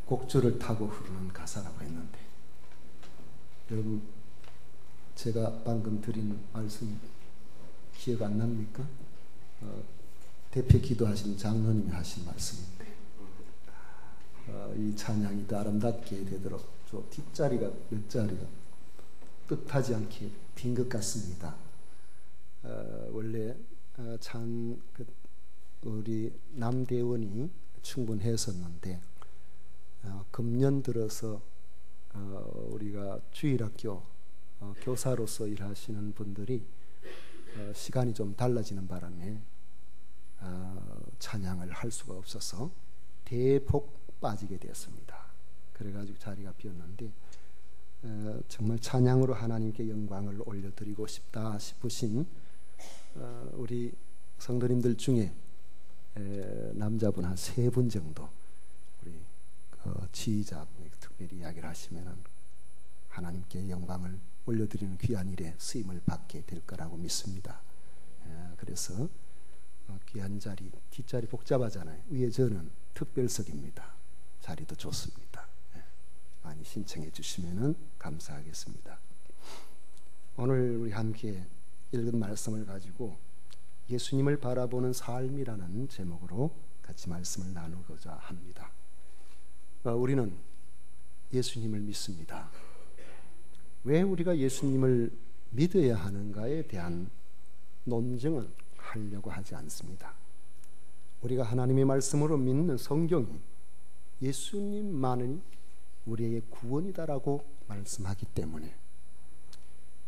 곡조를 타고 흐르는 가사라고 했는데, 여러분 제가 방금 드린 말씀 기억 안 납니까? 대표 기도하신 장로님이 하신 말씀인데, 이 찬양이 더 아름답게 되도록 저 뒷자리가 몇 자리가 뜻하지 않게 빈 것 같습니다. 원래 우리 남대원이 충분했었는데, 금년 들어서 우리가 주일학교 교사로서 일하시는 분들이 시간이 좀 달라지는 바람에 찬양을 할 수가 없어서 대폭 빠지게 되었습니다. 그래가지고 자리가 비었는데, 정말 찬양으로 하나님께 영광을 올려드리고 싶다 싶으신 우리 성도님들 중에 남자분 한 3분 정도, 우리 지휘자분이 특별히 이야기를 하시면은 하나님께 영광을 올려드리는 귀한 일에 쓰임을 받게 될 거라고 믿습니다. 그래서 귀한 자리, 뒷자리 복잡하잖아요. 위에 저는 특별석입니다. 자리도 좋습니다. 많이 신청해 주시면 감사하겠습니다. 오늘 우리 함께 읽은 말씀을 가지고 예수님을 바라보는 삶이라는 제목으로 같이 말씀을 나누고자 합니다. 우리는 예수님을 믿습니다. 왜 우리가 예수님을 믿어야 하는가에 대한 논증은 하려고 하지 않습니다. 우리가 하나님의 말씀으로 믿는 성경이 예수님만이 우리에게 구원이다라고 말씀하기 때문에,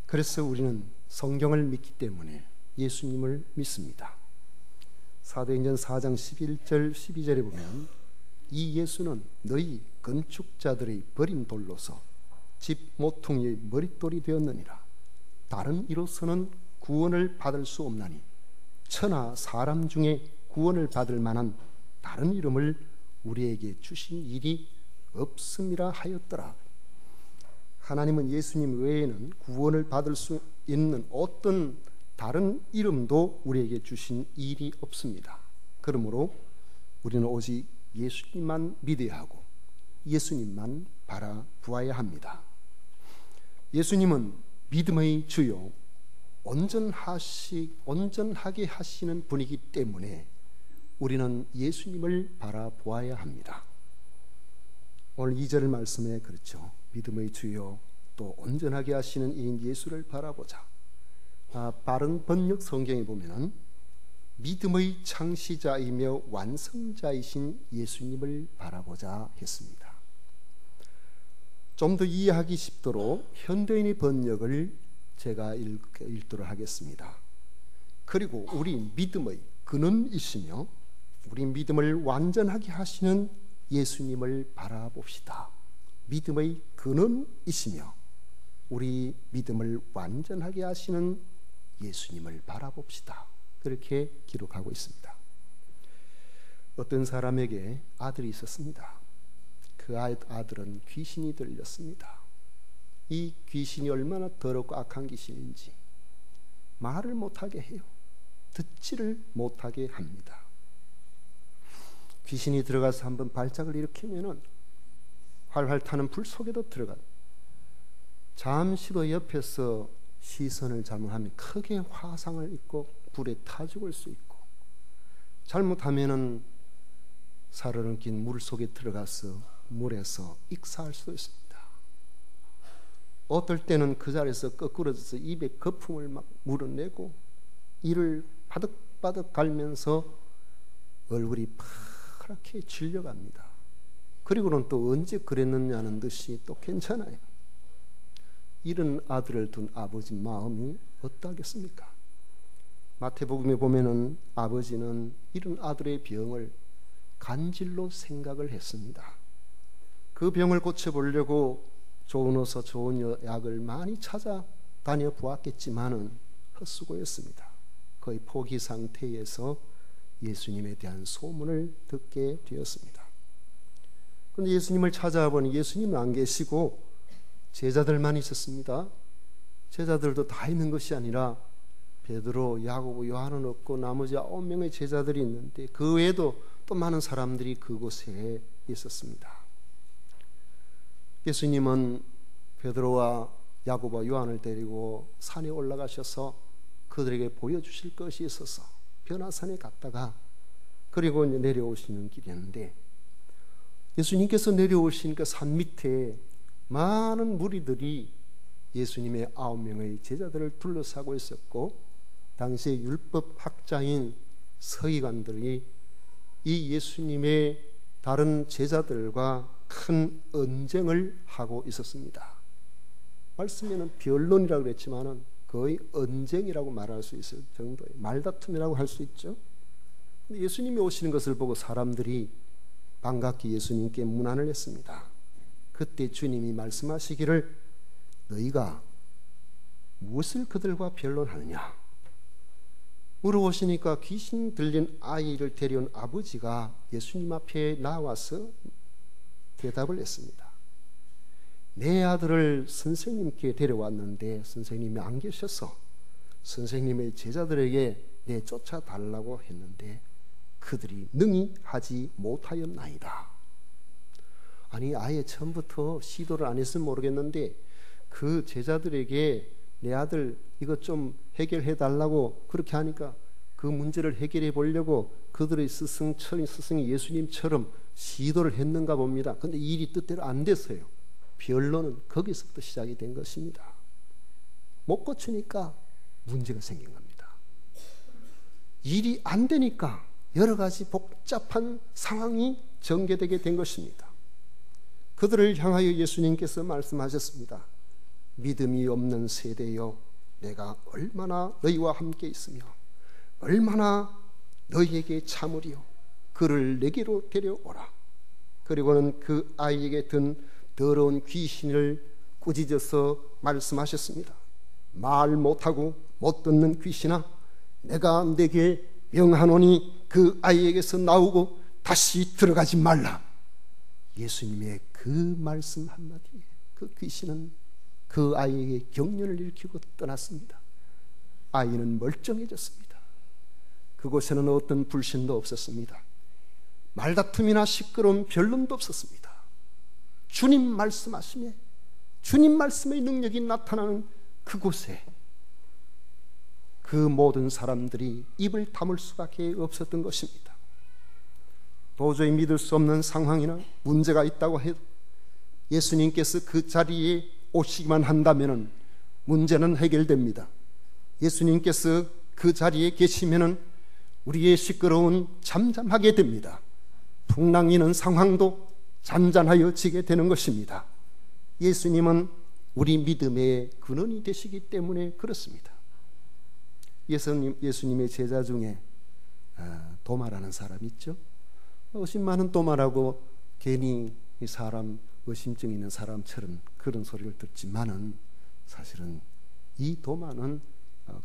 그래서 우리는 성경을 믿기 때문에 예수님을 믿습니다. 사도행전 4장 11절 12절에 보면, 이 예수는 너희 건축자들의 버린 돌로서 집 모퉁이의 머릿돌이 되었느니라. 다른 이로서는 구원을 받을 수 없나니 천하 사람 중에 구원을 받을 만한 다른 이름을 우리에게 주신 일이 없음이라 하였더라. 하나님은 예수님 외에는 구원을 받을 수 있는 어떤 다른 이름도 우리에게 주신 일이 없습니다. 그러므로 우리는 오직 예수님만 믿어야 하고 예수님만 바라보아야 합니다. 예수님은 믿음의 주요 온전하게 하시는 분이기 때문에 우리는 예수님을 바라보아야 합니다. 오늘 2절 말씀에 그렇죠. 믿음의 주요 또 온전하게 하시는 이인 예수를 바라보자. 바른 번역 성경에 보면은 믿음의 창시자이며 완성자이신 예수님을 바라보자 했습니다. 좀 더 이해하기 쉽도록 현대인의 번역을 제가 읽도록 하겠습니다. 그리고 우리 믿음의 근원이시며 우리 믿음을 완전하게 하시는 예수님을 바라봅시다. 믿음의 근원이시며 우리 믿음을 완전하게 하시는 예수님을 바라봅시다. 그렇게 기록하고 있습니다. 어떤 사람에게 아들이 있었습니다. 그 아들은 귀신이 들렸습니다. 이 귀신이 얼마나 더럽고 악한 귀신인지 말을 못하게 해요. 듣지를 못하게 합니다. 귀신이 들어가서 한번 발작을 일으키면은 활활 타는 불 속에도 들어가, 잠시도 옆에서 시선을 잘못하면 크게 화상을 입고 불에 타 죽을 수 있고, 잘못하면은 살을 낀 물 속에 들어가서 물에서 익사할 수도 있습니다. 어떨 때는 그 자리에서 거꾸러져서 입에 거품을 막 물어내고 이를 바득바득 갈면서 얼굴이 파랗게 질려갑니다. 그리고는 또 언제 그랬느냐는 듯이 또 괜찮아요. 이런 아들을 둔 아버지 마음이 어떠하겠습니까? 마태복음에 보면은 아버지는 이런 아들의 병을 간질로 생각을 했습니다. 그 병을 고쳐보려고 좋은 옷서 좋은 약을 많이 찾아다녀 보았겠지만은 헛수고였습니다. 거의 포기 상태에서 예수님에 대한 소문을 듣게 되었습니다. 그런데 예수님을 찾아보니 예수님은 안 계시고 제자들만 있었습니다. 제자들도 다 있는 것이 아니라 베드로, 야고보, 요한은 없고 나머지 9명의 제자들이 있는데 그 외에도 또 많은 사람들이 그곳에 있었습니다. 예수님은 베드로와 야고보와 요한을 데리고 산에 올라가셔서 그들에게 보여주실 것이 있어서 변화산에 갔다가 그리고 이제 내려오시는 길이었는데, 예수님께서 내려오신 그 산 밑에 많은 무리들이 예수님의 9명의 제자들을 둘러싸고 있었고, 당시의 율법 학자인 서기관들이 이 예수님의 다른 제자들과 큰 언쟁을 하고 있었습니다. 말씀에는 변론이라고 그랬지만은 거의 언쟁이라고 말할 수 있을 정도의 말다툼이라고 할 수 있죠. 예수님이 오시는 것을 보고 사람들이 반갑게 예수님께 문안을 했습니다. 그때 주님이 말씀하시기를 너희가 무엇을 그들과 변론하느냐 물어보시니까 귀신 들린 아이를 데려온 아버지가 예수님 앞에 나와서 대답을 했습니다. 내 아들을 선생님께 데려왔는데 선생님이 안 계셔서 선생님의 제자들에게 내쫓아달라고 했는데 그들이 능히 하지 못하였나이다. 아니, 아예 처음부터 시도를 안 했으면 모르겠는데 그 제자들에게 내 아들 이것 좀 해결해 달라고 그렇게 하니까 그 문제를 해결해 보려고 그들의 스승이 예수님처럼 시도를 했는가 봅니다. 그런데 일이 뜻대로 안 됐어요. 변론은 거기서부터 시작이 된 것입니다. 못 고치니까 문제가 생긴 겁니다. 일이 안 되니까 여러 가지 복잡한 상황이 전개되게 된 것입니다. 그들을 향하여 예수님께서 말씀하셨습니다. 믿음이 없는 세대여, 내가 얼마나 너희와 함께 있으며 얼마나 너희에게 참으리요. 그를 내게로 데려오라. 그리고는 그 아이에게 든 더러운 귀신을 꾸짖어서 말씀하셨습니다. 말 못하고 못 듣는 귀신아, 내가 내게 명하노니 그 아이에게서 나오고 다시 들어가지 말라. 예수님의 그 말씀 한마디에 그 귀신은 그 아이에게 경련을 일으키고 떠났습니다. 아이는 멀쩡해졌습니다. 그곳에는 어떤 불신도 없었습니다. 말다툼이나 시끄러운 변론도 없었습니다. 주님 말씀하시며 주님 말씀의 능력이 나타나는 그곳에 그 모든 사람들이 입을 다물 수밖에 없었던 것입니다. 도저히 믿을 수 없는 상황이나 문제가 있다고 해도 예수님께서 그 자리에 오시기만 한다면 문제는 해결됩니다. 예수님께서 그 자리에 계시면 우리의 시끄러운 잠잠하게 됩니다. 풍랑이는 상황도 잔잔하여지게 되는 것입니다. 예수님은 우리 믿음의 근원이 되시기 때문에 그렇습니다. 예수님의 제자 중에 도마라는 사람이 있죠. 의심많은 도마라고 괜히 이 사람 의심증 있는 사람처럼 그런 소리를 듣지만은 사실은 이 도마는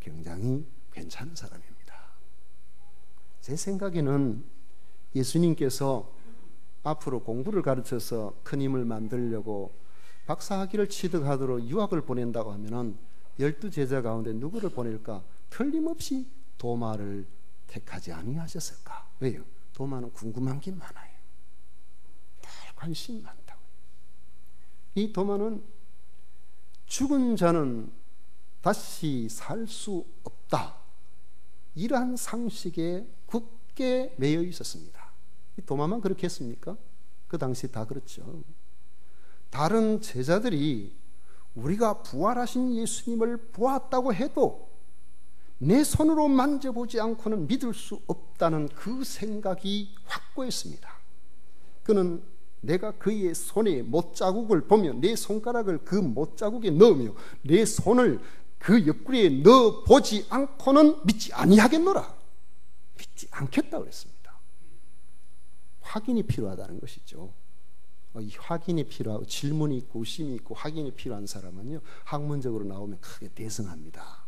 굉장히 괜찮은 사람입니다. 제 생각에는 예수님께서 앞으로 공부를 가르쳐서 큰 힘을 만들려고 박사학위를 취득하도록 유학을 보낸다고 하면은 12제자 가운데 누구를 보낼까? 틀림없이 도마를 택하지 아니하셨을까? 왜요? 도마는 궁금한 게 많아요. 늘 관심이 많다고. 이 도마는 죽은 자는 다시 살 수 없다, 이러한 상식에 굳게 매여 있었습니다. 이 도마만 그렇게 했습니까? 그 당시 다 그렇죠. 다른 제자들이 우리가 부활하신 예수님을 보았다고 해도 내 손으로 만져보지 않고는 믿을 수 없다는 그 생각이 확고했습니다. 그는 내가 그의 손에 못자국을 보며 내 손가락을 그 못자국에 넣으며 내 손을 그 옆구리에 넣어보지 않고는 믿지 아니하겠노라. 믿지 않겠다고 그랬습니다. 확인이 필요하다는 것이죠. 이 확인이 필요하고 질문이 있고 의심이 있고 확인이 필요한 사람은요, 학문적으로 나오면 크게 대성합니다.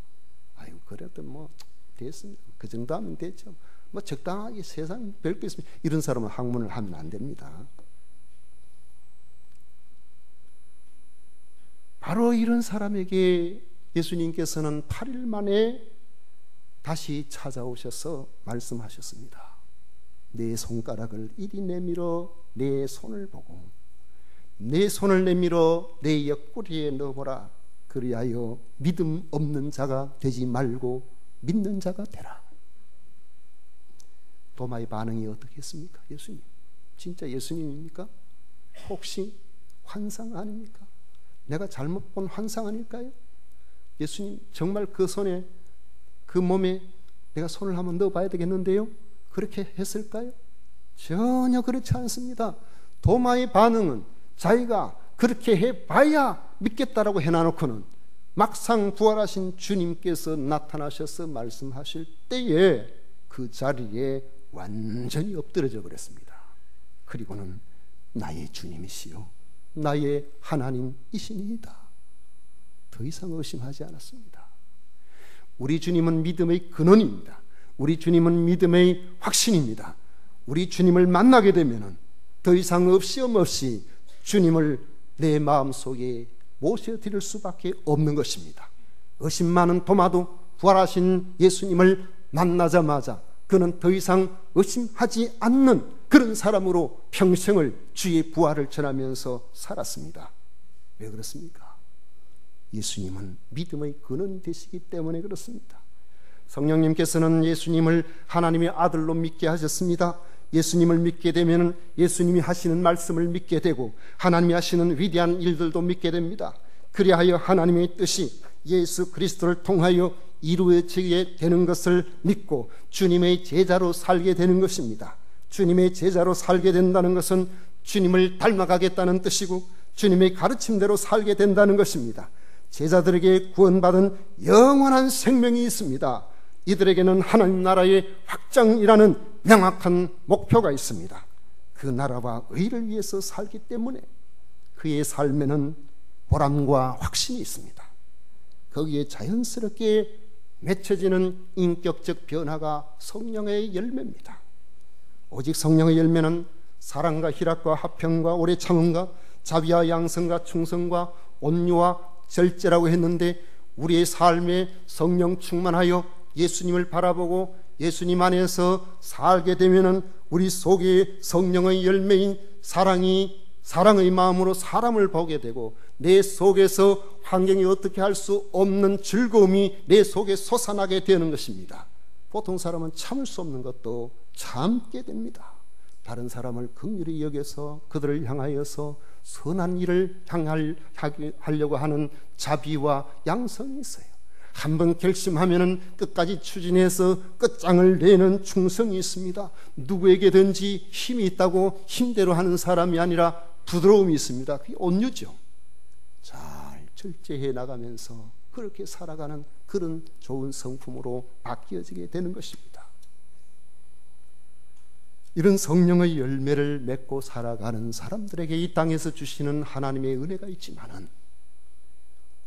아이고 그래도 뭐 됐습니다. 그 정도 하면 됐죠. 뭐 적당하게 세상 별거 있으면 이런 사람은 학문을 하면 안 됩니다. 바로 이런 사람에게 예수님께서는 8일 만에 다시 찾아오셔서 말씀하셨습니다. 내 손가락을 이리 내밀어 내 손을 보고 내 손을 내밀어 내 옆구리에 넣어보라. 그리하여 믿음 없는 자가 되지 말고 믿는 자가 되라. 도마의 반응이 어떻겠습니까? 예수님, 진짜 예수님입니까? 혹시 환상 아닙니까? 내가 잘못 본 환상 아닐까요? 예수님, 정말 그 손에, 그 몸에 내가 손을 한번 넣어봐야 되겠는데요? 그렇게 했을까요? 전혀 그렇지 않습니다. 도마의 반응은 자기가 그렇게 해봐야 믿겠다라고 해놔놓고는 막상 부활하신 주님께서 나타나셔서 말씀하실 때에 그 자리에 완전히 엎드려져 버렸습니다. 그리고는 나의 주님이시요 나의 하나님이시니이다. 더 이상 의심하지 않았습니다. 우리 주님은 믿음의 근원입니다. 우리 주님은 믿음의 확신입니다. 우리 주님을 만나게 되면 더 이상 없이엄 없이 주님을 내 마음속에 모셔드릴 수밖에 없는 것입니다. 의심 많은 도마도 부활하신 예수님을 만나자마자 그는 더 이상 의심하지 않는 그런 사람으로 평생을 주의 부활을 전하면서 살았습니다. 왜 그렇습니까? 예수님은 믿음의 근원이 되시기 때문에 그렇습니다. 성령님께서는 예수님을 하나님의 아들로 믿게 하셨습니다. 예수님을 믿게 되면 예수님이 하시는 말씀을 믿게 되고 하나님이 하시는 위대한 일들도 믿게 됩니다. 그리하여 하나님의 뜻이 예수 그리스도를 통하여 이루어지게 되는 것을 믿고 주님의 제자로 살게 되는 것입니다. 주님의 제자로 살게 된다는 것은 주님을 닮아가겠다는 뜻이고 주님의 가르침대로 살게 된다는 것입니다. 제자들에게 구원받은 영원한 생명이 있습니다. 이들에게는 하나님 나라의 확장이라는 명확한 목표가 있습니다. 그 나라와 의를 위해서 살기 때문에 그의 삶에는 보람과 확신이 있습니다. 거기에 자연스럽게 맺혀지는 인격적 변화가 성령의 열매입니다. 오직 성령의 열매는 사랑과 희락과 화평과 오래 참음과 자비와 양성과 충성과 온유와 절제라고 했는데 우리의 삶에 성령 충만하여 예수님을 바라보고 예수님 안에서 살게 되면은 우리 속에 성령의 열매인 사랑의 마음으로 사람을 보게 되고 내 속에서 환경이 어떻게 할 수 없는 즐거움이 내 속에 솟아나게 되는 것입니다. 보통 사람은 참을 수 없는 것도 참게 됩니다. 다른 사람을 긍휼히 여겨서 그들을 향하여서 선한 일을 하려고 하는 자비와 양성이 있어요. 한번 결심하면 끝까지 추진해서 끝장을 내는 충성이 있습니다. 누구에게든지 힘이 있다고 힘대로 하는 사람이 아니라 부드러움이 있습니다. 그게 온유죠. 잘 절제해 나가면서 그렇게 살아가는 그런 좋은 성품으로 바뀌어지게 되는 것입니다. 이런 성령의 열매를 맺고 살아가는 사람들에게 이 땅에서 주시는 하나님의 은혜가 있지만은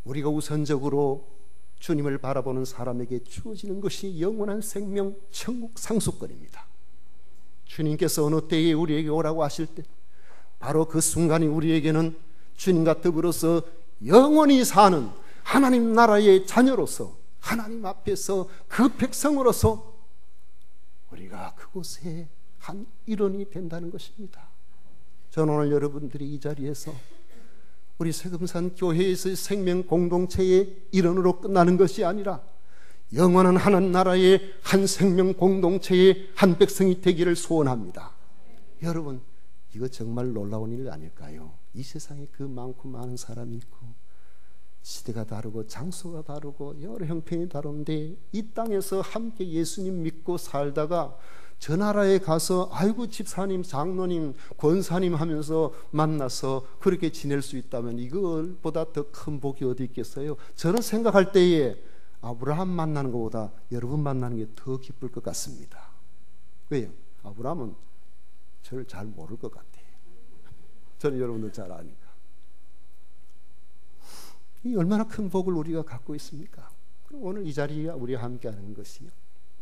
우리가 우선적으로 주님을 바라보는 사람에게 주어지는 것이 영원한 생명 천국 상속권입니다. 주님께서 어느 때에 우리에게 오라고 하실 때 바로 그 순간이 우리에게는 주님과 더불어서 영원히 사는 하나님 나라의 자녀로서 하나님 앞에서 그 백성으로서 우리가 그곳에 한 일원이 된다는 것입니다. 저는 오늘 여러분들이 이 자리에서 우리 세금산 교회에서의 생명 공동체의 일원으로 끝나는 것이 아니라 영원한 하나님 나라의 한 생명 공동체의 한 백성이 되기를 소원합니다. 여러분, 이거 정말 놀라운 일 아닐까요? 이 세상에 그 많고 많은 사람이 있고 시대가 다르고 장소가 다르고 여러 형편이 다른데 이 땅에서 함께 예수님 믿고 살다가 저 나라에 가서 아이고 집사님, 장로님, 권사님 하면서 만나서 그렇게 지낼 수 있다면 이걸보다 더 큰 복이 어디 있겠어요? 저는 생각할 때에 아브라함 만나는 것보다 여러분 만나는 게 더 기쁠 것 같습니다. 왜요? 아브라함은 저를 잘 모를 것 같아요. 저는 여러분들 잘 아니까. 이 얼마나 큰 복을 우리가 갖고 있습니까? 그럼 오늘 이 자리가 우리와 함께하는 것이요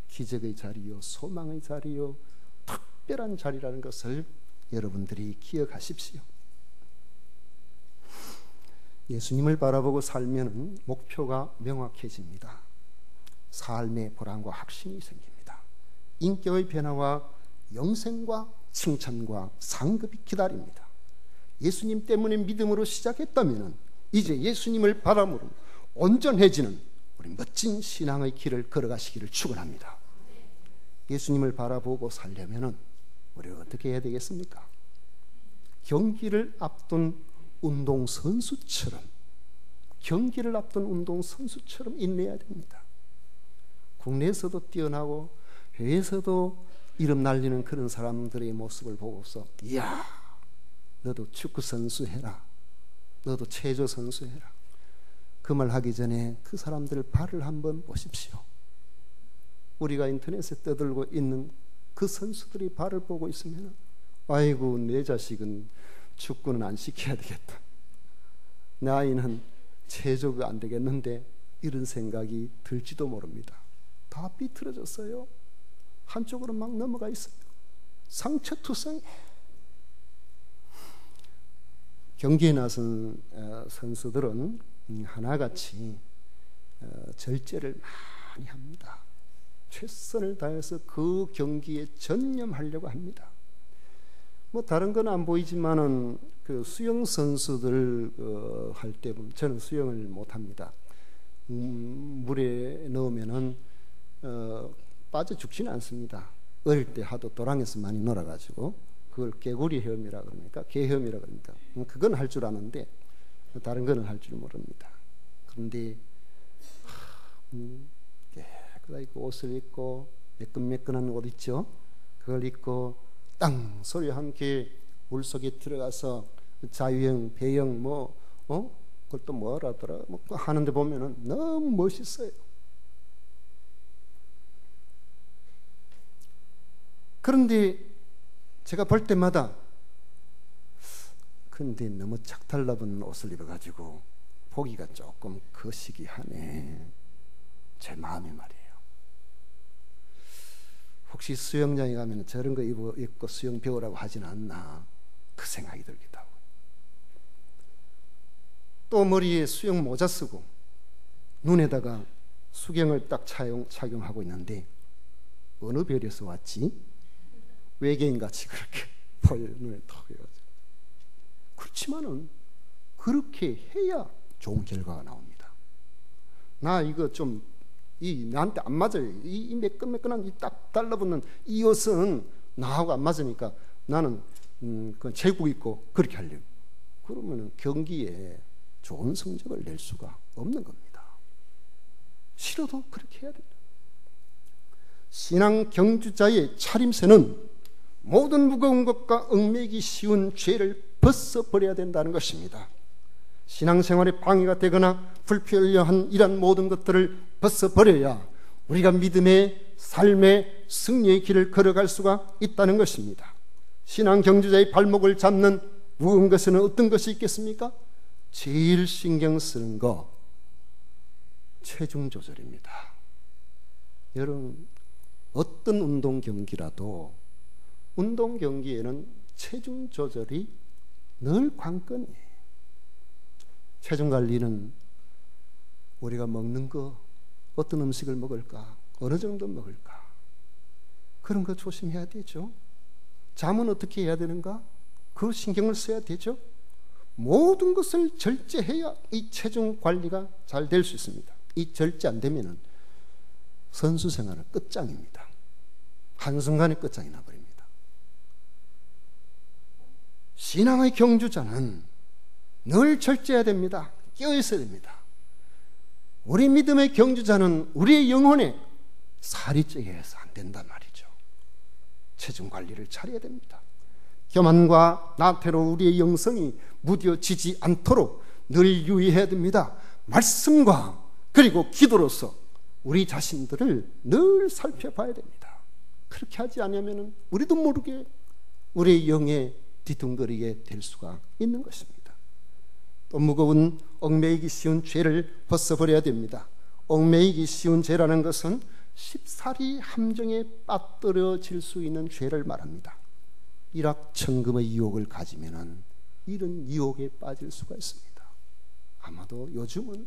기적의 자리요 소망의 자리요 특별한 자리라는 것을 여러분들이 기억하십시오. 예수님을 바라보고 살면 목표가 명확해집니다. 삶의 보람과 확신이 생깁니다. 인격의 변화와 영생과 칭찬과 상급이 기다립니다. 예수님 때문에 믿음으로 시작했다면 이제 예수님을 바람으로 온전해지는 우리 멋진 신앙의 길을 걸어가시기를 축원합니다. 예수님을 바라보고 살려면 우리가 어떻게 해야 되겠습니까? 경기를 앞둔 운동선수처럼 인내해야 됩니다. 국내에서도 뛰어나고 해외에서도 이름 날리는 그런 사람들의 모습을 보고서 이야, 너도 축구 선수 해라, 너도 체조 선수 해라. 그 말 하기 전에 그 사람들 발을 한번 보십시오. 우리가 인터넷에 떠들고 있는 그 선수들이 발을 보고 있으면 아이고, 내 자식은 축구는 안 시켜야 되겠다, 내 아이는 체조가 안 되겠는데, 이런 생각이 들지도 모릅니다. 다 비틀어졌어요. 한쪽으로 막 넘어가 있어요. 상처투성. 경기에 나선 선수들은 하나같이 절제를 많이 합니다. 최선을 다해서 그 경기에 전념하려고 합니다. 뭐 다른 건 안 보이지만은 그 수영 선수들 할 때 보면, 저는 수영을 못 합니다. 물에 넣으면은 빠져 죽지는 않습니다. 어릴 때 하도 도랑에서 많이 놀아가지고 그걸 개구리 헤엄이라 그럽니까? 개헤엄이라 그럽니까? 그건 할 줄 아는데 다른 거는 할 줄 모릅니다. 그런데 깨끗하게 옷을 입고 매끈매끈한 옷 있죠? 그걸 입고 땅 소리와 함께 물속에 들어가서 자유형, 배영 그것도 뭐라더라 하는데 보면은 너무 멋있어요. 그런데 제가 볼 때마다 근데 너무 착달라붙은 옷을 입어가지고 보기가 조금 거시기하네, 제 마음이 말이에요. 혹시 수영장에 가면 저런 거 입고 수영 배우라고 하진 않나, 그 생각이 들기도 하고, 또 머리에 수영 모자 쓰고 눈에다가 수경을 딱 착용하고 있는데 어느 별에서 왔지? 외계인같이 그렇게 보여요. 눈에 턱 해가지고. 그렇지만은 그렇게 해야 좋은 결과가 나옵니다. 나 이거 좀 나한테 안 맞아요. 이 매끈매끈한 이 딱 달라붙는 이 옷은 나하고 안 맞으니까 나는 그 제국 입고 그렇게 하려고. 그러면은 경기에 좋은 성적을 낼 수가 없는 겁니다. 싫어도 그렇게 해야 됩니다. 신앙 경주자의 차림새는 모든 무거운 것과 얽매이기 쉬운 죄를 벗어버려야 된다는 것입니다. 신앙생활에 방해가 되거나 불필요한 이런 모든 것들을 벗어버려야 우리가 믿음의 삶의 승리의 길을 걸어갈 수가 있다는 것입니다. 신앙 경주자의 발목을 잡는 무거운 것에는 어떤 것이 있겠습니까? 제일 신경 쓰는 거 체중 조절입니다. 여러분, 어떤 운동 경기라도 운동 경기에는 체중 조절이 늘 관건이에요. 체중 관리는 우리가 먹는 거, 어떤 음식을 먹을까, 어느 정도 먹을까, 그런 거 조심해야 되죠. 잠은 어떻게 해야 되는가, 그 신경을 써야 되죠. 모든 것을 절제해야 이 체중 관리가 잘 될 수 있습니다. 이 절제 안 되면은 선수 생활은 끝장입니다. 한순간에 끝장이 나버립니다. 신앙의 경주자는 늘 절제해야 됩니다. 깨어있어야 됩니다. 우리 믿음의 경주자는 우리의 영혼에 살이 찌게 해서 안 된단 말이죠. 체중 관리를 잘해야 됩니다. 교만과 나태로 우리의 영성이 무뎌지지 않도록 늘 유의해야 됩니다. 말씀과 그리고 기도로서 우리 자신들을 늘 살펴봐야 됩니다. 그렇게 하지 않으면 우리도 모르게 우리의 영에 뒤뚱거리게 될 수가 있는 것입니다. 또 무거운 얽매이기 쉬운 죄를 벗어버려야 됩니다. 얽매이기 쉬운 죄라는 것은 쉽사리 함정에 빠뜨려질 수 있는 죄를 말합니다. 일확천금의 유혹을 가지면은 이런 유혹에 빠질 수가 있습니다. 아마도 요즘은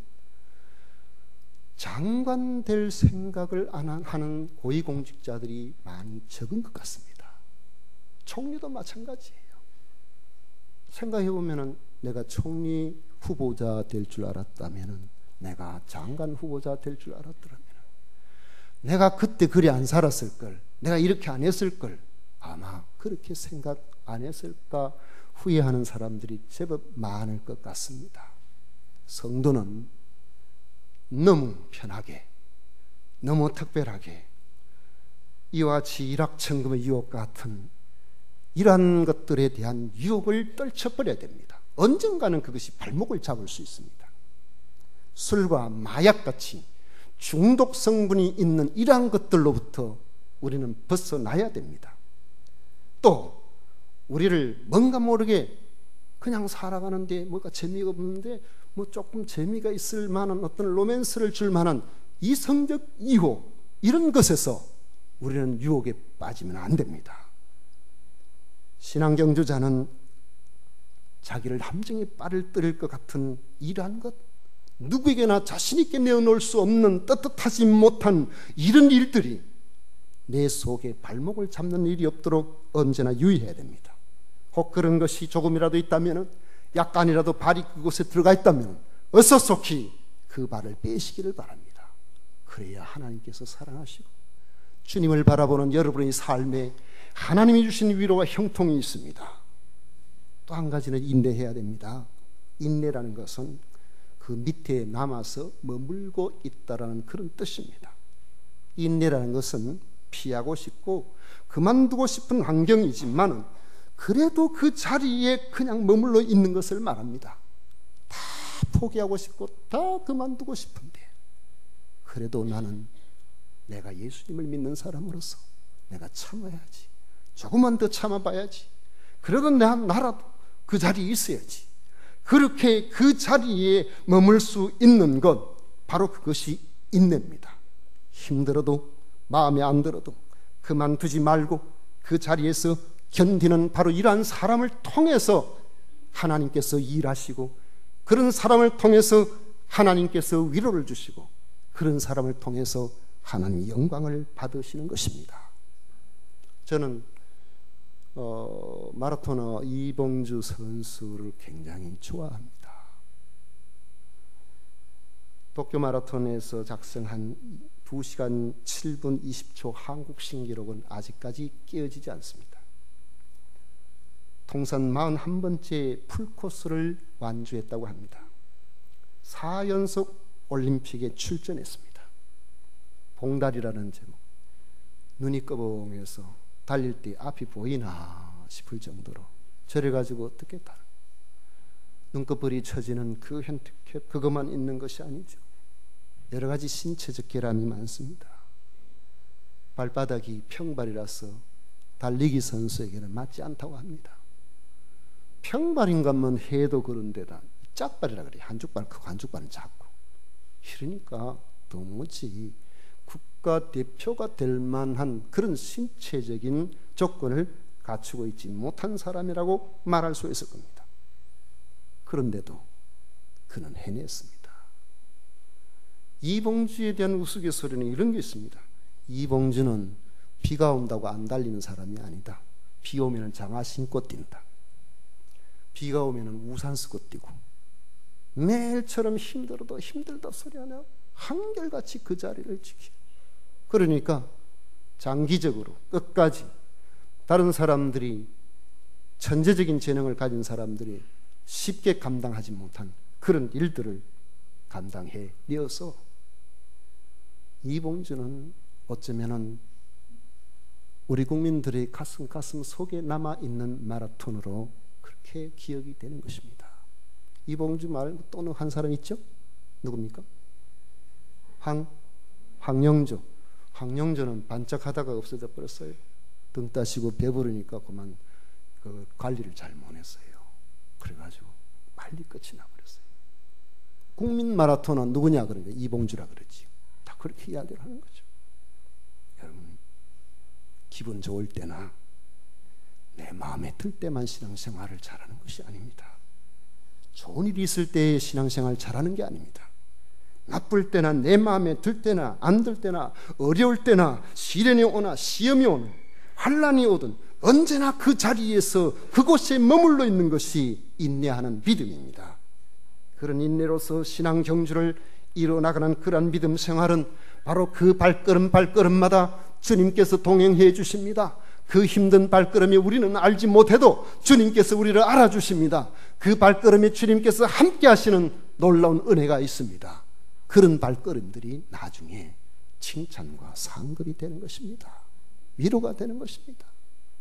장관 될 생각을 안 하는 고위공직자들이 많이 적은 것 같습니다. 총리도 마찬가지예요. 생각해보면 내가 총리 후보자 될 줄 알았다면, 내가 장관 후보자 될 줄 알았더라면, 내가 그때 그리 안 살았을 걸, 내가 이렇게 안 했을 걸, 아마 그렇게 생각 안 했을까 후회하는 사람들이 제법 많을 것 같습니다. 성도는 너무 편하게, 너무 특별하게 이와 같이 일확천금의 유혹과 같은 이러한 것들에 대한 유혹을 떨쳐버려야 됩니다. 언젠가는 그것이 발목을 잡을 수 있습니다. 술과 마약같이 중독 성분이 있는 이러한 것들로부터 우리는 벗어나야 됩니다. 또 우리를 뭔가 모르게 그냥 살아가는데 뭐가 재미가 없는데 뭐 조금 재미가 있을 만한 어떤 로맨스를 줄 만한 이성적 유혹, 이런 것에서 우리는 유혹에 빠지면 안 됩니다. 신앙 경주자는 자기를 함정에 빠를 뜨릴 것 같은 이러한 것, 누구에게나 자신 있게 내어놓을 수 없는 떳떳하지 못한 이런 일들이 내 속에 발목을 잡는 일이 없도록 언제나 유의해야 됩니다. 혹 그런 것이 조금이라도 있다면, 약간이라도 발이 그곳에 들어가 있다면 어서 속히 그 발을 빼시기를 바랍니다. 그래야 하나님께서 사랑하시고 주님을 바라보는 여러분의 삶에 하나님이 주신 위로와 형통이 있습니다. 또 한 가지는 인내해야 됩니다. 인내라는 것은 그 밑에 남아서 머물고 있다라는 그런 뜻입니다. 인내라는 것은 피하고 싶고 그만두고 싶은 환경이지만 그래도 그 자리에 그냥 머물러 있는 것을 말합니다. 다 포기하고 싶고 다 그만두고 싶은데, 그래도 나는 내가 예수님을 믿는 사람으로서 내가 참아야지, 조금만 더 참아봐야지, 그래도 나라도 그 자리에 있어야지. 그렇게 그 자리에 머물 수 있는 것, 바로 그것이 인내입니다. 힘들어도, 마음에 안 들어도 그만두지 말고 그 자리에서 견디는, 바로 이러한 사람을 통해서 하나님께서 일하시고, 그런 사람을 통해서 하나님께서 위로를 주시고, 그런 사람을 통해서 하나님의 영광을 받으시는 것입니다. 저는 마라토너 이봉주 선수를 굉장히 좋아합니다. 도쿄 마라톤에서 작성한 2시간 7분 20초 한국 신기록은 아직까지 깨어지지 않습니다. 통산 41번째 풀코스를 완주했다고 합니다. 4연속 올림픽에 출전했습니다. 봉다리라는 제목. 눈이 꺼벙해서 달릴 때 앞이 보이나 싶을 정도로 저래가지고 어떻게 달아. 눈꺼풀이 처지는 그 핸디캡, 그것만 있는 것이 아니죠. 여러 가지 신체적 결함이 많습니다. 발바닥이 평발이라서 달리기 선수에게는 맞지 않다고 합니다. 평발인 것만 해도 그런데다 짝발이라 그래요. 한쪽 발 크고 한쪽 발은 작고. 이러니까 도무지 국가대표가 될 만한 그런 신체적인 조건을 갖추고 있지 못한 사람이라고 말할 수 있을 겁니다. 그런데도 그는 해냈습니다. 이봉주에 대한 우스갯소리는 이런 게 있습니다. 이봉주는 비가 온다고 안 달리는 사람이 아니다. 비 오면 장화 신고 뛴다. 비가 오면 우산 쓰고 뛰고, 매일처럼 힘들어도 힘들다 소리 하나 한결같이 그 자리를 지키. 그러니까 장기적으로 끝까지 다른 사람들이, 천재적인 재능을 가진 사람들이 쉽게 감당하지 못한 그런 일들을 감당해 내어서 이봉주는 어쩌면은 우리 국민들의 가슴 속에 남아있는 마라톤으로 그렇게 기억이 되는 것입니다. 이봉주 말고 또는 한 사람 있죠? 누굽니까? 황영조. 황영조는 반짝하다가 없어져 버렸어요. 등 따시고 배부르니까 그만 그 관리를 잘 못했어요. 그래가지고 빨리 끝이 나버렸어요. 국민 마라톤은 누구냐 그러니까 이봉주라 그러지. 다 그렇게 이야기를 하는 거죠. 여러분, 기분 좋을 때나 내 마음에 들 때만 신앙생활을 잘하는 것이 아닙니다. 좋은 일이 있을 때 신앙생활 잘하는 게 아닙니다. 나쁠 때나 내 마음에 들 때나 안 들 때나 어려울 때나 시련이 오나 시험이 오는 환난이 오든 언제나 그 자리에서 그곳에 머물러 있는 것이 인내하는 믿음입니다. 그런 인내로서 신앙 경주를 이뤄나가는 그런 믿음 생활은 바로 그 발걸음마다 주님께서 동행해 주십니다. 그 힘든 발걸음이 우리는 알지 못해도 주님께서 우리를 알아주십니다. 그 발걸음에 주님께서 함께 하시는 놀라운 은혜가 있습니다. 그런 발걸음들이 나중에 칭찬과 상급이 되는 것입니다. 위로가 되는 것입니다.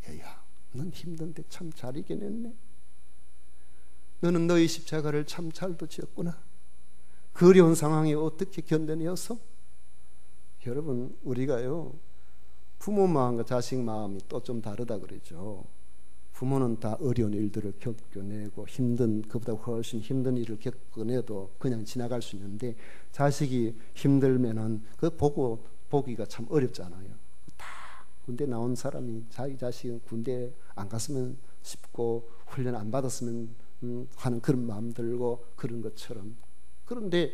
얘야, 넌 힘든데 참 잘 이겨냈네. 너는 너의 십자가를 참 잘도 지었구나. 그 어려운 상황에 어떻게 견뎌내어서? 여러분, 우리가요, 부모 마음과 자식 마음이 또 좀 다르다 그러죠. 부모는 다 어려운 일들을 겪어내고 그보다 훨씬 힘든 일을 겪어내도 그냥 지나갈 수 있는데, 자식이 힘들면은 그 보기가 참 어렵잖아요. 다 군대 나온 사람이 자기 자식은 군대 안 갔으면 싶고 훈련 안 받았으면 하는 그런 마음 들고 그런 것처럼. 그런데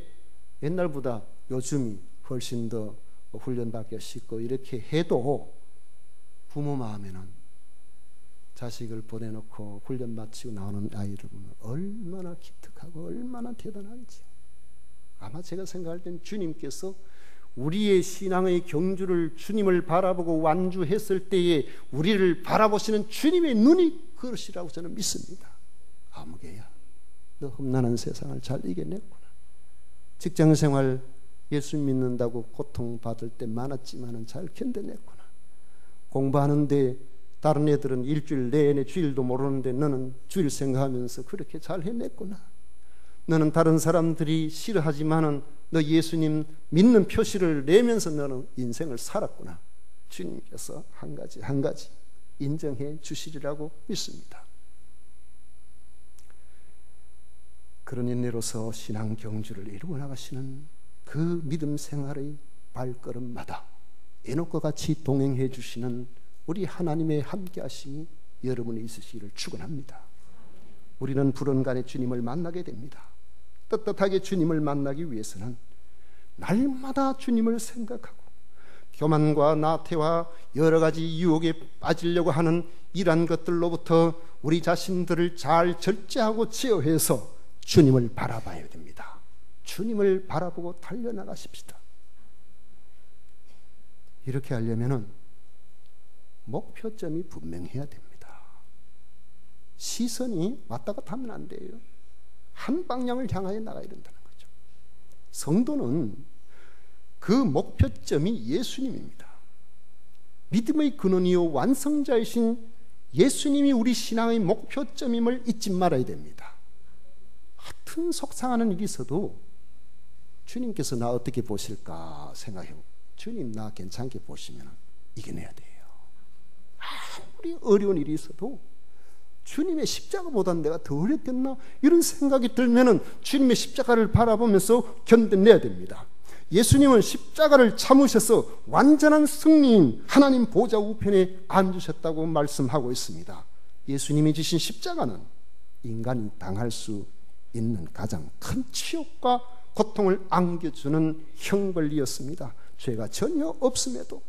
옛날보다 요즘이 훨씬 더 훈련받기가 쉽고 이렇게 해도 부모 마음에는 자식을 보내놓고 훈련 마치고 나오는 아이를 보면 얼마나 기특하고 얼마나 대단한지. 아마 제가 생각할 땐 주님께서 우리의 신앙의 경주를 주님을 바라보고 완주했을 때에 우리를 바라보시는 주님의 눈이 그것이라고 저는 믿습니다. 아무개야, 너 험난한 세상을 잘 이겨냈구나. 직장생활 예수 믿는다고 고통받을 때 많았지만은 잘 견뎌냈구나. 공부하는데 다른 애들은 일주일 내내 주일도 모르는데 너는 주일 생각하면서 그렇게 잘 해냈구나. 너는 다른 사람들이 싫어하지만은 너 예수님 믿는 표시를 내면서 너는 인생을 살았구나. 주님께서 한 가지 한 가지 인정해 주시리라고 믿습니다. 그런 인내로서 신앙 경주를 이루어 나가시는 그 믿음 생활의 발걸음마다 에녹과 같이 동행해 주시는 우리 하나님의 함께 하심이 여러분에 있으시기를 축원합니다. 우리는 불언간에 주님을 만나게 됩니다. 떳떳하게 주님을 만나기 위해서는 날마다 주님을 생각하고 교만과 나태와 여러 가지 유혹에 빠지려고 하는 이러한 것들로부터 우리 자신들을 잘 절제하고 제어해서 주님을 바라봐야 됩니다. 주님을 바라보고 달려나가십시다. 이렇게 하려면은 목표점이 분명해야 됩니다. 시선이 왔다 갔다 하면 안 돼요. 한 방향을 향하여 나가야 된다는 거죠. 성도는 그 목표점이 예수님입니다. 믿음의 근원이요 완성자이신 예수님이 우리 신앙의 목표점임을 잊지 말아야 됩니다. 같은 속상하는 일이 있어도 주님께서 나 어떻게 보실까 생각해보고 주님 나 괜찮게 보시면 이겨내야 돼요. 아무리 어려운 일이 있어도 주님의 십자가보다는 내가 더 어렵겠나 이런 생각이 들면은 주님의 십자가를 바라보면서 견뎌내야 됩니다. 예수님은 십자가를 참으셔서 완전한 승리인 하나님 보좌 우편에 앉으셨다고 말씀하고 있습니다. 예수님이 지신 십자가는 인간이 당할 수 있는 가장 큰 치욕과 고통을 안겨주는 형벌이었습니다. 죄가 전혀 없음에도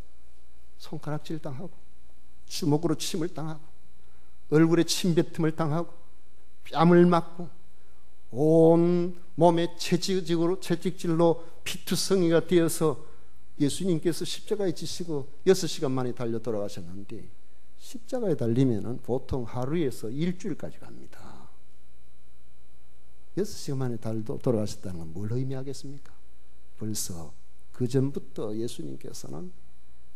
손가락질 당하고 주먹으로 침을 당하고 얼굴에 침뱉음을 당하고 뺨을 맞고 온 몸에 채찍질로 피투성이가 되어서 예수님께서 십자가에 지시고 6시간 만에 달려 돌아가셨는데 십자가에 달리면 보통 하루에서 일주일까지 갑니다. 6시간 만에 돌아가셨다는 건 뭘 의미하겠습니까? 벌써 그 전부터 예수님께서는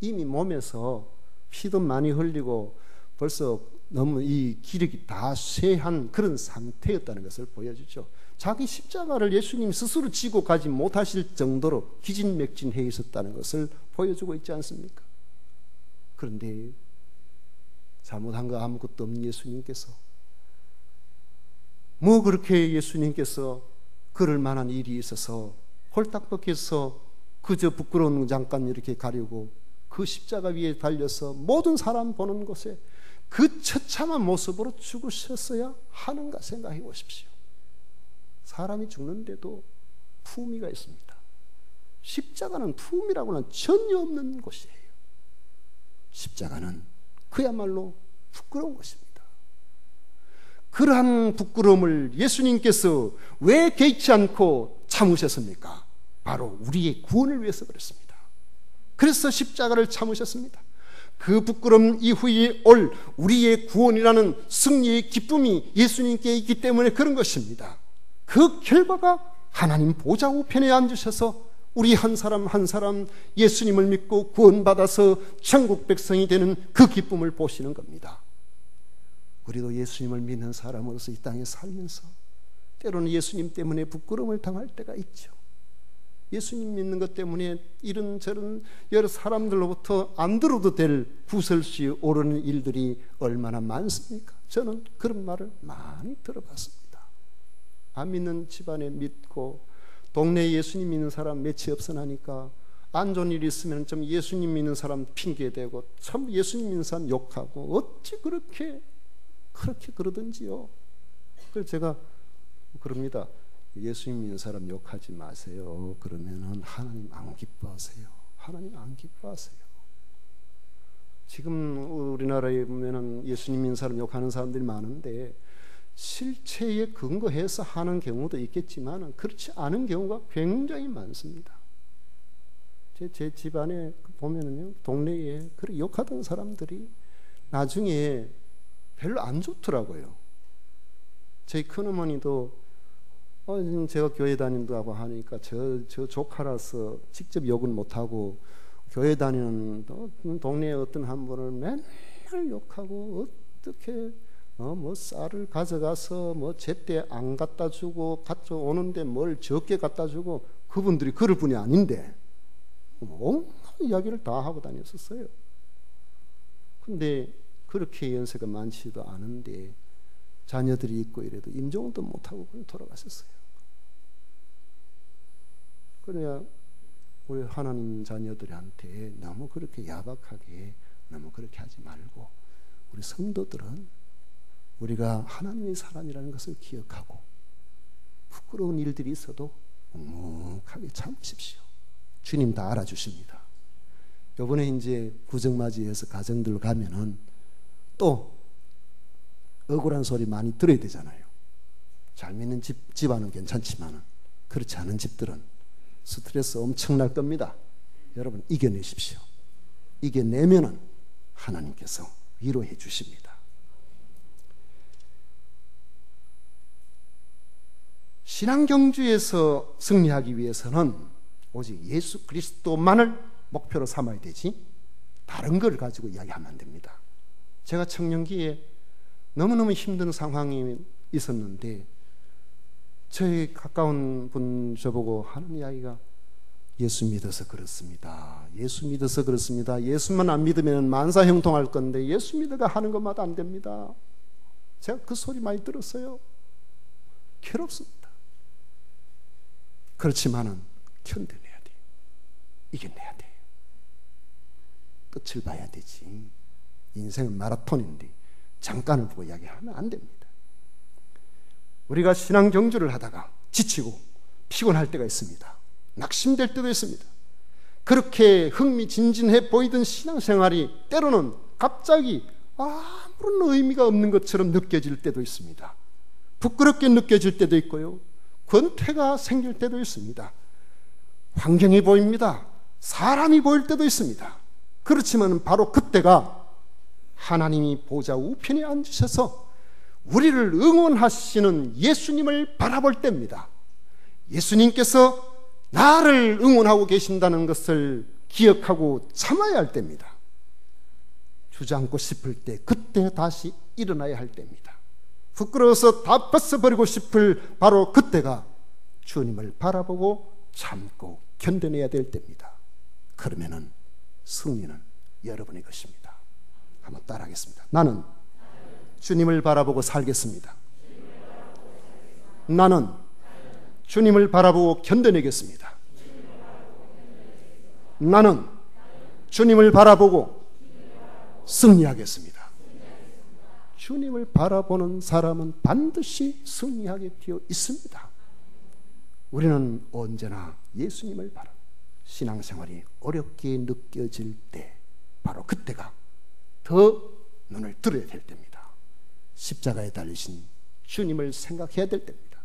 이미 몸에서 피도 많이 흘리고 벌써 너무 이 기력이 다 쇠한 그런 상태였다는 것을 보여주죠. 자기 십자가를 예수님 스스로 지고 가지 못하실 정도로 기진맥진해 있었다는 것을 보여주고 있지 않습니까? 그런데 잘못한 거 아무것도 없는 예수님께서 뭐 그렇게 예수님께서 그럴 만한 일이 있어서 홀딱 벗겨서 그저 부끄러운 잠깐 이렇게 가리고 그 십자가 위에 달려서 모든 사람 보는 곳에 그 처참한 모습으로 죽으셨어야 하는가 생각해 보십시오. 사람이 죽는데도 품위가 있습니다. 십자가는 품위라고는 전혀 없는 곳이에요. 십자가는 그야말로 부끄러운 것입니다. 그러한 부끄러움을 예수님께서 왜 개의치 않고 참으셨습니까? 바로 우리의 구원을 위해서 그랬습니다. 그래서 십자가를 참으셨습니다. 그 부끄러움 이후에 올 우리의 구원이라는 승리의 기쁨이 예수님께 있기 때문에 그런 것입니다. 그 결과가 하나님 보좌 우편에 앉으셔서 우리 한 사람 한 사람 예수님을 믿고 구원받아서 천국 백성이 되는 그 기쁨을 보시는 겁니다. 우리도 예수님을 믿는 사람으로서 이 땅에 살면서 때로는 예수님 때문에 부끄러움을 당할 때가 있죠. 예수님 믿는 것 때문에 이런저런 여러 사람들로부터 안 들어도 될 구설수에 오르는 일들이 얼마나 많습니까? 저는 그런 말을 많이 들어봤습니다. 안 믿는 집안에 믿고 동네에 예수님 믿는 사람 몇이 없어나니까 안 좋은 일이 있으면 좀 예수님 믿는 사람 핑계대고 참 예수님 믿는 사람 욕하고 어찌 그렇게 그러든지요. 그래서 제가 그럽니다. 예수님 믿는 사람 욕하지 마세요. 그러면은 하나님 안 기뻐하세요. 하나님 안 기뻐하세요. 지금 우리나라에 보면은 예수님 믿는 사람 욕하는 사람들이 많은데 실체에 근거해서 하는 경우도 있겠지만 그렇지 않은 경우가 굉장히 많습니다. 제 집안에 보면은요, 동네에 그렇게 욕하던 사람들이 나중에 별로 안 좋더라고요. 저희 큰어머니도 제가 교회 다닌다고 하니까 저 조카라서 직접 욕은 못하고 교회 다니는 동네에 어떤 한 분을 맨날 욕하고 어떻게 뭐 쌀을 가져가서 뭐 제때 안 갖다 주고 가져오는데 뭘 적게 갖다 주고 그분들이 그럴 분이 아닌데 온갖 이야기를 다 하고 다녔었어요. 근데 그렇게 연세가 많지도 않은데 자녀들이 있고 이래도 임종도 못하고 그냥 돌아가셨어요. 그래야 우리 하나님 자녀들한테 너무 그렇게 야박하게 너무 그렇게 하지 말고 우리 성도들은 우리가 하나님의 사람이라는 것을 기억하고 부끄러운 일들이 있어도 묵묵하게 참으십시오. 주님 다 알아주십니다. 이번에 이제 구정맞이해서 가정들 가면은 또 억울한 소리 많이 들어야 되잖아요. 잘 믿는 집안은 괜찮지만 그렇지 않은 집들은 스트레스 엄청날 겁니다. 여러분 이겨내십시오. 이겨내면은 하나님께서 위로해 주십니다. 신앙경주에서 승리하기 위해서는 오직 예수 그리스도만을 목표로 삼아야 되지 다른 걸 가지고 이야기하면 안 됩니다. 제가 청년기에 너무너무 힘든 상황이 있었는데 저희 가까운 분 저보고 하는 이야기가 예수 믿어서 그렇습니다. 예수 믿어서 그렇습니다. 예수만 안 믿으면 만사형통할 건데 예수 믿어가 하는 것마다 안 됩니다. 제가 그 소리 많이 들었어요. 괴롭습니다. 그렇지만은 견뎌내야 돼요. 이겨내야 돼요. 끝을 봐야 되지. 인생은 마라톤인데 잠깐을 보고 이야기하면 안 됩니다. 우리가 신앙 경주를 하다가 지치고 피곤할 때가 있습니다. 낙심될 때도 있습니다. 그렇게 흥미진진해 보이던 신앙생활이 때로는 갑자기 아무런 의미가 없는 것처럼 느껴질 때도 있습니다. 부끄럽게 느껴질 때도 있고요. 권태가 생길 때도 있습니다. 환경이 보입니다. 사람이 보일 때도 있습니다. 그렇지만 바로 그때가 하나님이 보좌 우편에 앉으셔서 우리를 응원하시는 예수님을 바라볼 때입니다. 예수님께서 나를 응원하고 계신다는 것을 기억하고 참아야 할 때입니다. 주저앉고 싶을 때 그때 다시 일어나야 할 때입니다. 부끄러워서 다 벗어버리고 싶을 바로 그때가 주님을 바라보고 참고 견뎌내야 될 때입니다. 그러면은 승리는 여러분의 것입니다. 한번 따라하겠습니다. 나는 주님을 바라보고 살겠습니다. 나는 주님을 바라보고 견뎌내겠습니다. 나는 주님을 바라보고 승리하겠습니다. 주님을 바라보는 사람은 반드시 승리하게 되어 있습니다. 우리는 언제나 예수님을 바라 신앙생활이 어렵게 느껴질 때 바로 그때가 더 눈을 들어야 될 때입니다. 십자가에 달리신 주님을 생각해야 될 때입니다.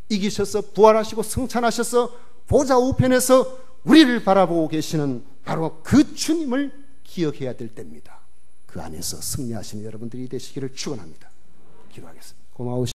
이기셔서 부활하시고 승천하셔서 보좌 우편에서 우리를 바라보고 계시는 바로 그 주님을 기억해야 될 때입니다. 그 안에서 승리하시는 여러분들이 되시기를 축원합니다. 기도하겠습니다. 고마우신